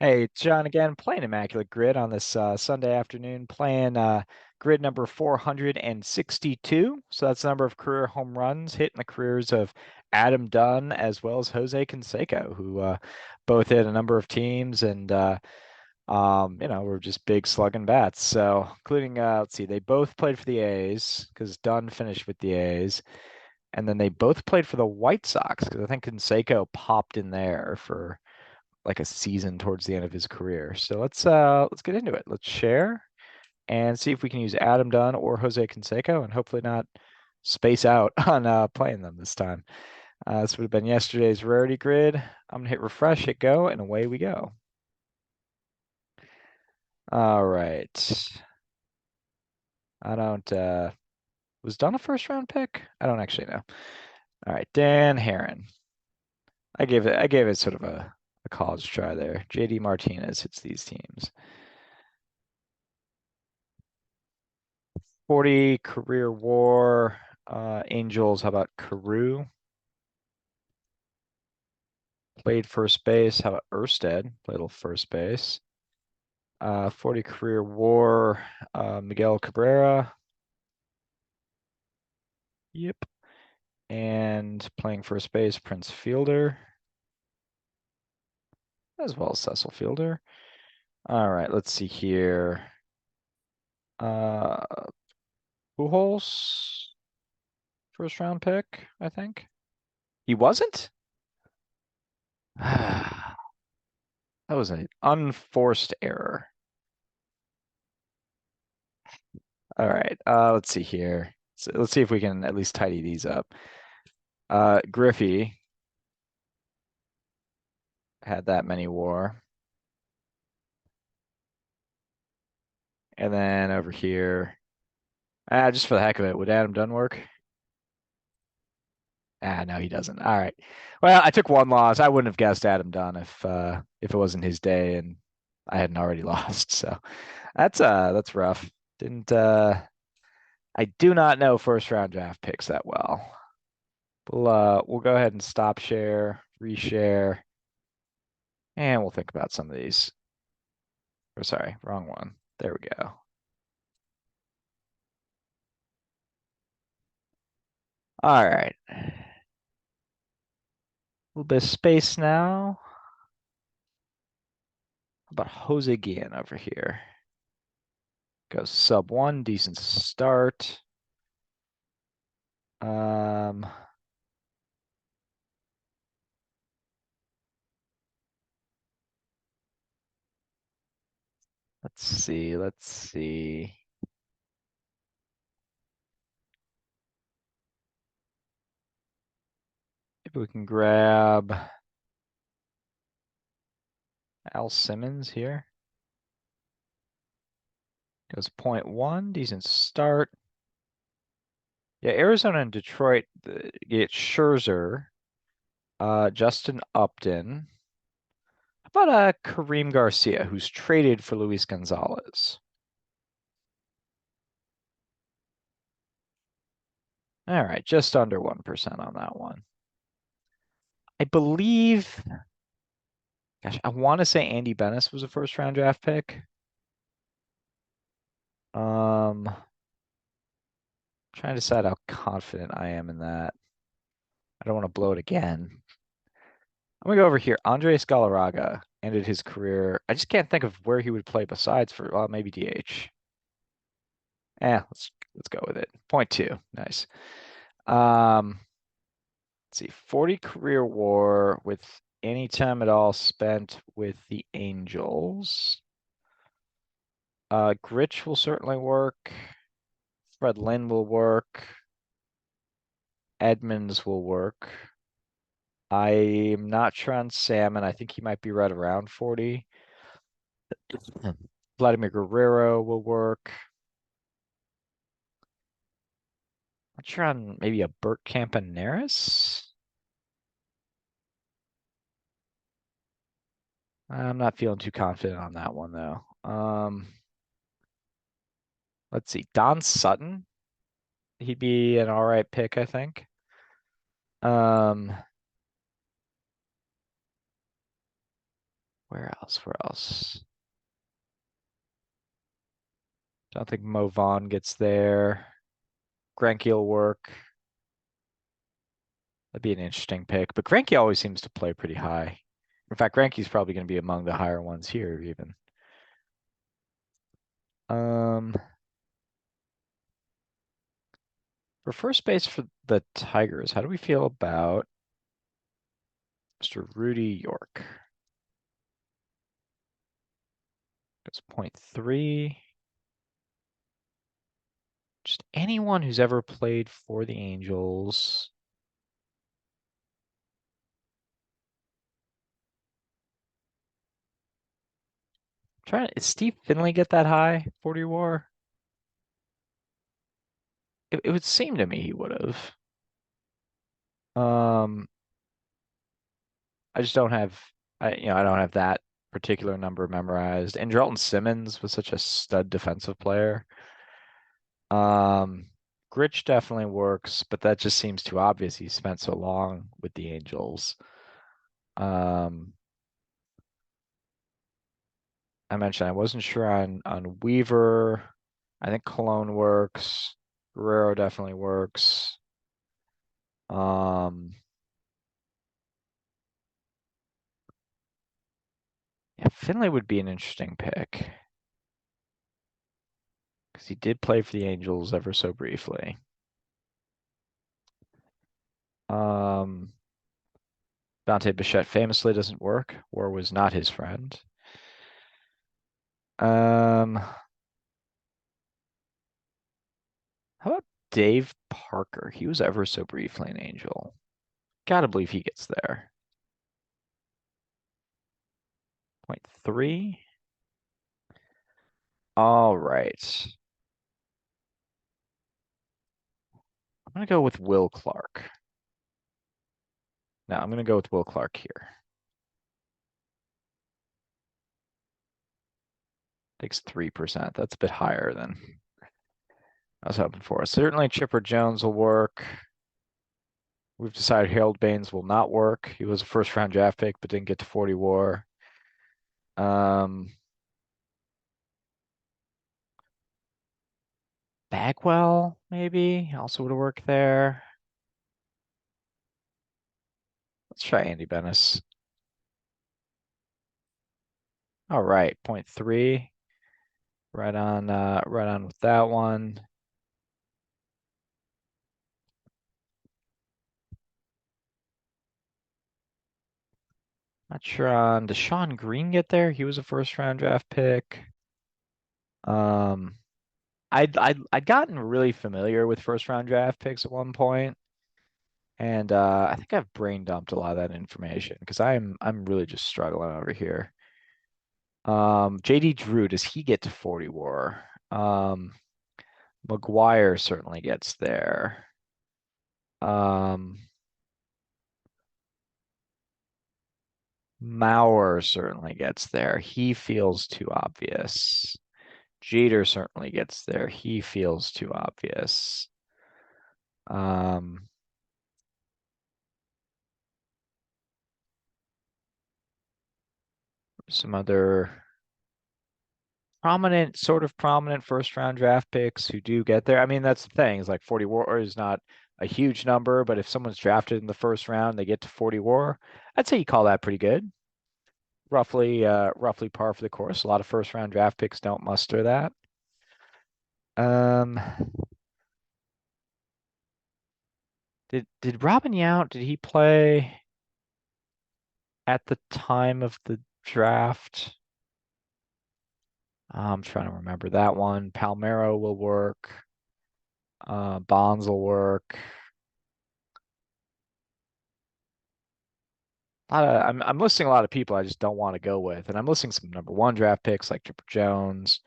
Hey, it's John again, playing Immaculate Grid on this Sunday afternoon, playing grid number 462. So that's the number of career home runs hitting the careers of Adam Dunn as well as Jose Canseco, who both hit a number of teams and were just big slugging bats. So including let's see, they both played for the A's because Dunn finished with the A's, and then they both played for the White Sox because I think Canseco popped in there for like a season towards the end of his career. So let's get into it. Let's share and see if we can use Adam Dunn or Jose Canseco and hopefully not space out on playing them this time. This would have been yesterday's rarity grid. I'm gonna hit refresh, hit go, and away we go. All right. I don't was Dunn a first round pick? I don't actually know. All right, Dan Heron. I gave it sort of a college try there. JD Martinez hits these teams. 40 career war. Angels, how about Carew? Played first base. How about Erstad? Played a little first base. 40 career war. Miguel Cabrera. Yep. And playing first base, Prince Fielder, as well as Cecil Fielder. All right, let's see here. Uh, Pujols, first round pick, I think. He wasn't? That was an unforced error. All right, let's see here. So let's see if we can at least tidy these up. Griffey had that many war. And then over here, just for the heck of it, would Adam Dunn work? No, he doesn't. All right. Well, I took one loss. I wouldn't have guessed Adam Dunn if it wasn't his day and I hadn't already lost. So that's rough. Didn't I do not know first round draft picks that well. We'll go ahead and stop share, reshare, and we'll think about some of these. Or sorry, wrong one. There we go. All right. A little bit of space now. How about Jose Guillen over here? Goes sub one, decent start. Um, let's see, let's see. If we can grab Al Simmons here. Goes 0.1, decent start. Yeah, Arizona and Detroit get Scherzer, Justin Upton. How about Kareem Garcia, who's traded for Luis Gonzalez? All right, just under 1% on that one. I believe, gosh, I want to say Andy Bennis was a first round draft pick. Trying to decide how confident I am in that. I don't want to blow it again. I'm gonna go over here. Andres Galarraga ended his career. I just can't think of where he would play besides for, well, maybe DH. Let's go with it. 0.2. Nice. Um, let's see. 40 career war with any time at all spent with the Angels. Gritch will certainly work. Fred Lynn will work. Edmonds will work. I'm not sure on Salmon. I think he might be right around 40. Vladimir Guerrero will work. Not sure on maybe a Bert Campaneris. I'm not feeling too confident on that one though. Let's see. Don Sutton. He'd be an all right pick, I think. Um, Where else? Where else? Don't think Mo Vaughn gets there. Greinke will work. That'd be an interesting pick. But Greinke always seems to play pretty high. In fact, Greinke's probably going to be among the higher ones here, even. Um, for first base for the Tigers, how do we feel about Mr. Rudy York? It's 0.3. Just anyone who's ever played for the Angels. Is Steve Finley get that high? 40 WAR? It would seem to me he would have. Um, I just don't have I don't have that particular number memorized. And Andrelton Simmons was such a stud defensive player. Um, Grich definitely works, but that just seems too obvious. He spent so long with the Angels. Um, I mentioned I wasn't sure on Weaver. I think Cologne works. Guerrero definitely works. Um, yeah, Finley would be an interesting pick because he did play for the Angels ever so briefly. Dante Bichette famously doesn't work. War was not his friend. How about Dave Parker? He was ever so briefly an Angel. Gotta believe he gets there. 0.3. All right. I'm gonna go with Will Clark. Now I'm gonna go with Will Clark here. Takes 3%. That's a bit higher than I was hoping for. Certainly Chipper Jones will work. We've decided Harold Baines will not work. He was a first round draft pick, but didn't get to 40 WAR. Bagwell, maybe, also would have worked there. Let's try Andy Bennis. All right, 0.3. Right on with that one. Not sure on did Sean Green get there? He was a first round draft pick. Um, I'd gotten really familiar with first round draft picks at one point, and I think I've brain dumped a lot of that information because I'm really just struggling over here. JD Drew, does he get to 40 WAR? McGuire certainly gets there. Mauer certainly gets there. He feels too obvious. Jeter certainly gets there. He feels too obvious. Um, some other sort of prominent first round draft picks who do get there. I mean, that's the thing. Is like 40 WAR is not a huge number, but if someone's drafted in the first round, they get to 40 WAR. I'd say you call that pretty good. Roughly par for the course. A lot of first round draft picks don't muster that. Um, did Robin Yount, did he play at the time of the draft? I'm trying to remember that one. Palmero will work. Bonds will work. I'm listing a lot of people I just don't want to go with, and I'm listing some number one draft picks like Chipper Jones,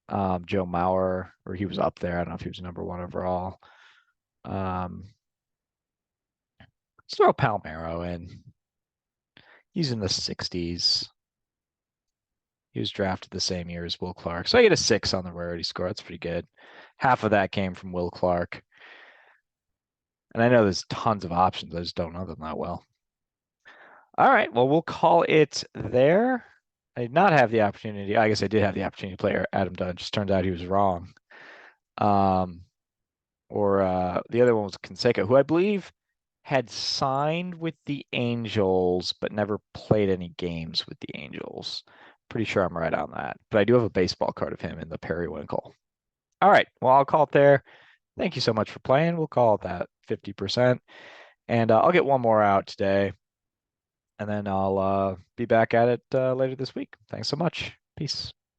Joe Mauer, or he was up there. I don't know if he was number one overall. Let's throw Palmero in. He's in the 60s. He was drafted the same year as Will Clark. So I get a 6 on the rarity score. That's pretty good. Half of that came from Will Clark. And I know there's tons of options. I just don't know them that well. All right. Well, we'll call it there. I did not have the opportunity. I guess I did have the opportunity to play Adam Dunn. Just turned out he was wrong. Um, or the other one was Conseco, who I believe had signed with the Angels but never played any games with the Angels. Pretty sure I'm right on that. But I do have a baseball card of him in the periwinkle. All right. Well, I'll call it there. Thank you so much for playing. We'll call it that 50%. And I'll get one more out today, and then I'll be back at it later this week. Thanks so much. Peace.